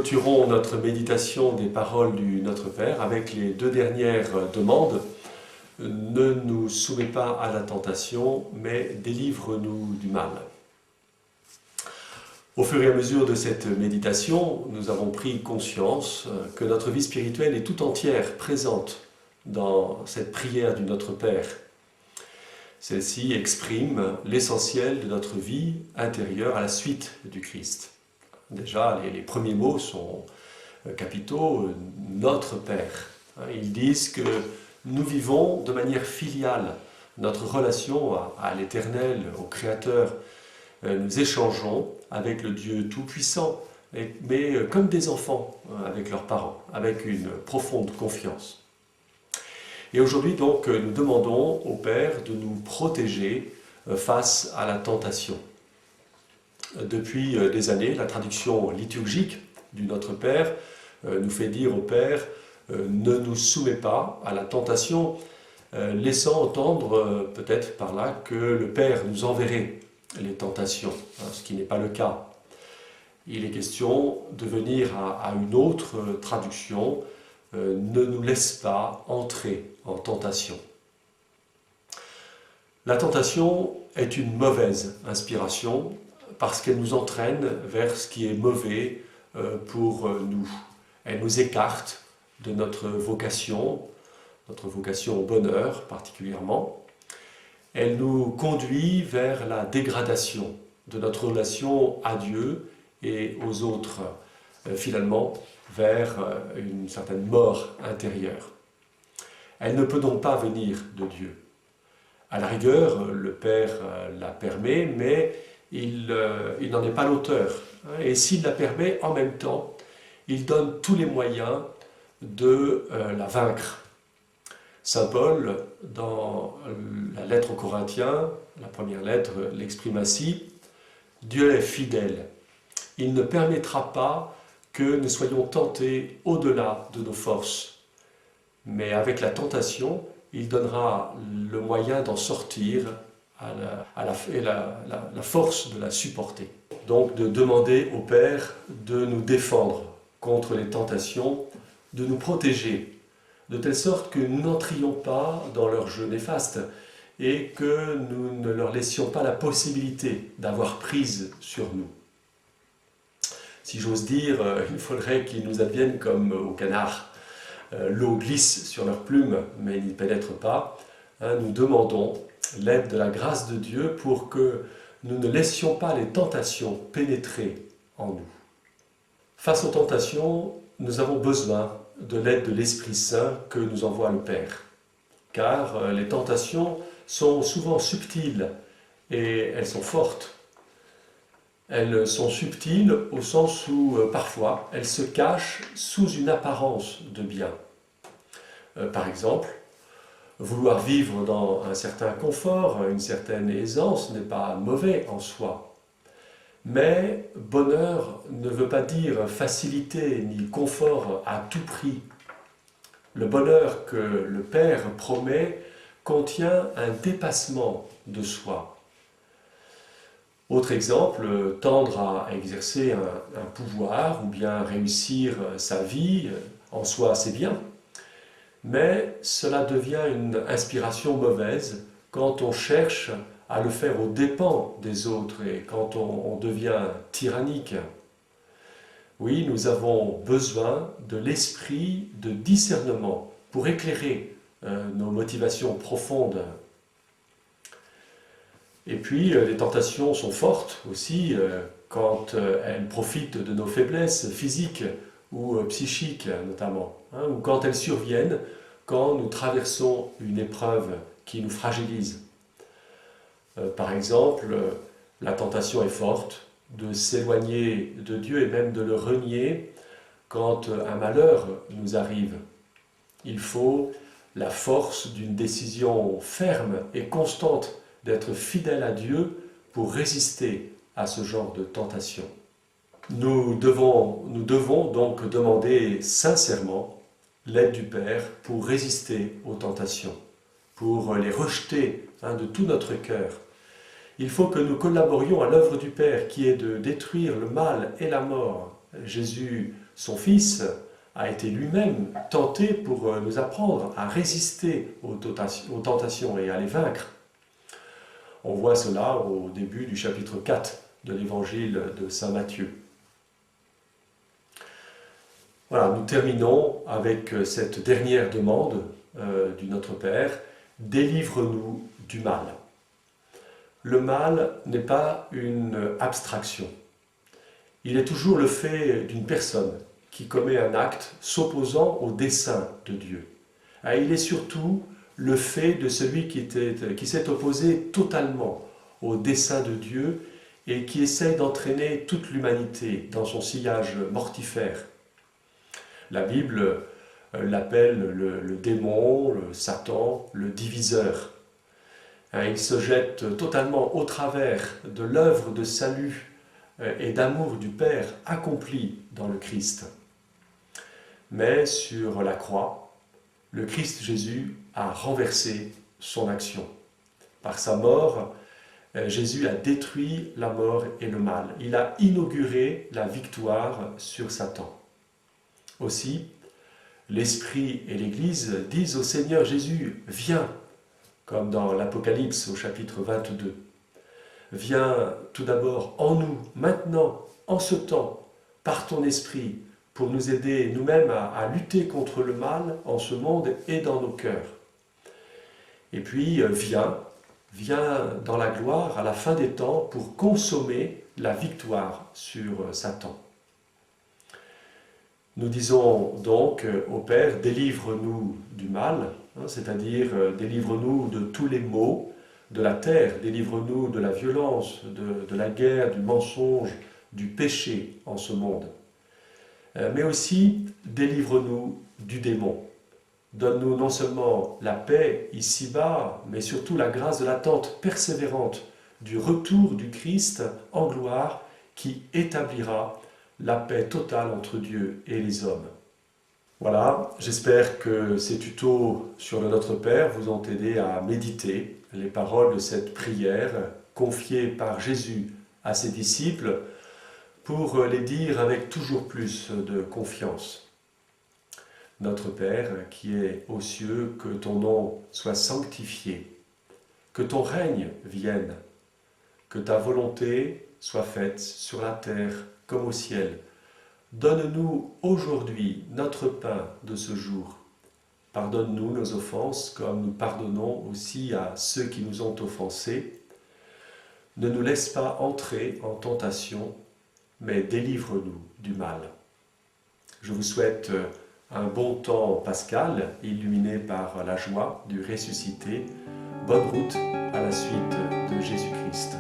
clôturons notre méditation des paroles du Notre Père avec les deux dernières demandes. Ne nous soumets pas à la tentation, mais délivre-nous du mal. Au fur et à mesure de cette méditation, nous avons pris conscience que notre vie spirituelle est tout entière présente dans cette prière du Notre Père. Celle-ci exprime l'essentiel de notre vie intérieure à la suite du Christ. Déjà, les premiers mots sont capitaux, Notre Père. Ils disent que nous vivons de manière filiale notre relation à l'Éternel, au Créateur. Nous échangeons avec le Dieu Tout-Puissant, mais comme des enfants avec leurs parents, avec une profonde confiance. Et aujourd'hui, donc, nous demandons au Père de nous protéger face à la tentation. Depuis des années, la traduction liturgique du Notre Père nous fait dire au Père « Ne nous soumets pas à la tentation », laissant entendre peut-être par là que le Père nous enverrait les tentations, ce qui n'est pas le cas. Il est question de venir à une autre traduction, ne nous laisse pas entrer en tentation. La tentation est une mauvaise inspiration parce qu'elle nous entraîne vers ce qui est mauvais pour nous. Elle nous écarte de notre vocation au bonheur particulièrement. Elle nous conduit vers la dégradation de notre relation à Dieu et aux autres, finalement vers une certaine mort intérieure. Elle ne peut donc pas venir de Dieu. À la rigueur, le Père la permet, mais il n'en est pas l'auteur. Et s'il la permet, en même temps, il donne tous les moyens de la vaincre. Saint Paul, dans la lettre aux Corinthiens, la première lettre, l'exprime ainsi, « Dieu est fidèle. Il ne permettra pas que nous soyons tentés au-delà de nos forces. Mais avec la tentation, il donnera le moyen d'en sortir et la force de la supporter. » Donc de demander au Père de nous défendre contre les tentations, de nous protéger, de telle sorte que nous n'entrions pas dans leur jeu néfaste et que nous ne leur laissions pas la possibilité d'avoir prise sur nous. Si j'ose dire, il faudrait qu'ils nous adviennent comme aux canards. L'eau glisse sur leurs plumes, mais n'y pénètre pas. Nous demandons l'aide de la grâce de Dieu pour que nous ne laissions pas les tentations pénétrer en nous. Face aux tentations, nous avons besoin de l'aide de l'Esprit Saint que nous envoie le Père. Car les tentations sont souvent subtiles et elles sont fortes. Elles sont subtiles au sens où parfois elles se cachent sous une apparence de bien. Par exemple, vouloir vivre dans un certain confort, une certaine aisance n'est pas mauvais en soi. Mais bonheur ne veut pas dire facilité ni confort à tout prix. Le bonheur que le Père promet contient un dépassement de soi. Autre exemple, tendre à exercer un pouvoir ou bien réussir sa vie, en soi c'est bien. Mais cela devient une inspiration mauvaise quand on cherche à le faire aux dépens des autres et quand on devient tyrannique. Oui, nous avons besoin de l'esprit de discernement pour éclairer nos motivations profondes. Et puis, les tentations sont fortes aussi quand elles profitent de nos faiblesses physiques ou psychiques notamment, ou quand elles surviennent quand nous traversons une épreuve qui nous fragilise. Par exemple, la tentation est forte de s'éloigner de Dieu et même de le renier quand un malheur nous arrive. Il faut la force d'une décision ferme et constante d'être fidèle à Dieu pour résister à ce genre de tentation. Nous devons donc demander sincèrement l'aide du Père pour résister aux tentations, pour les rejeter de tout notre cœur. Il faut que nous collaborions à l'œuvre du Père qui est de détruire le mal et la mort. Jésus son Fils a été lui-même tenté pour nous apprendre à résister aux tentations et à les vaincre. On voit cela au début du chapitre 4 de l'évangile de saint Matthieu. Voilà, nous terminons avec cette dernière demande du Notre Père, « Délivre-nous du mal ». Le mal n'est pas une abstraction. Il est toujours le fait d'une personne qui commet un acte s'opposant au dessein de Dieu. Et il est surtout le fait de celui qui s'est opposé totalement au dessein de Dieu et qui essaie d'entraîner toute l'humanité dans son sillage mortifère. La Bible l'appelle le démon, le Satan, le diviseur. Il se jette totalement au travers de l'œuvre de salut et d'amour du Père accomplie dans le Christ. Mais sur la croix, le Christ Jésus a renversé son action. Par sa mort, Jésus a détruit la mort et le mal. Il a inauguré la victoire sur Satan. Aussi, l'Esprit et l'Église disent au Seigneur Jésus, « Viens », comme dans l'Apocalypse au chapitre 22. « Viens tout d'abord en nous, maintenant, en ce temps, par ton Esprit, pour nous aider nous-mêmes à lutter contre le mal en ce monde et dans nos cœurs. Et puis, viens dans la gloire à la fin des temps pour consommer la victoire sur Satan. » Nous disons donc au Père, délivre-nous du mal, c'est-à-dire délivre-nous de tous les maux de la terre, délivre-nous de la violence, de la guerre, du mensonge, du péché en ce monde. Mais aussi, délivre-nous du démon. Donne-nous non seulement la paix ici-bas, mais surtout la grâce de l'attente persévérante du retour du Christ en gloire qui établira la paix totale entre Dieu et les hommes. Voilà, j'espère que ces tutos sur le Notre Père vous ont aidé à méditer les paroles de cette prière confiée par Jésus à ses disciples pour les dire avec toujours plus de confiance. Notre Père qui es aux cieux, que ton nom soit sanctifié, que ton règne vienne, que ta volonté soit faite sur la terre comme au ciel. Donne-nous aujourd'hui notre pain de ce jour. Pardonne-nous nos offenses comme nous pardonnons aussi à ceux qui nous ont offensés. Ne nous laisse pas entrer en tentation, mais délivre-nous du mal. Je vous souhaite un bon temps pascal, illuminé par la joie du ressuscité. Bonne route à la suite de Jésus-Christ.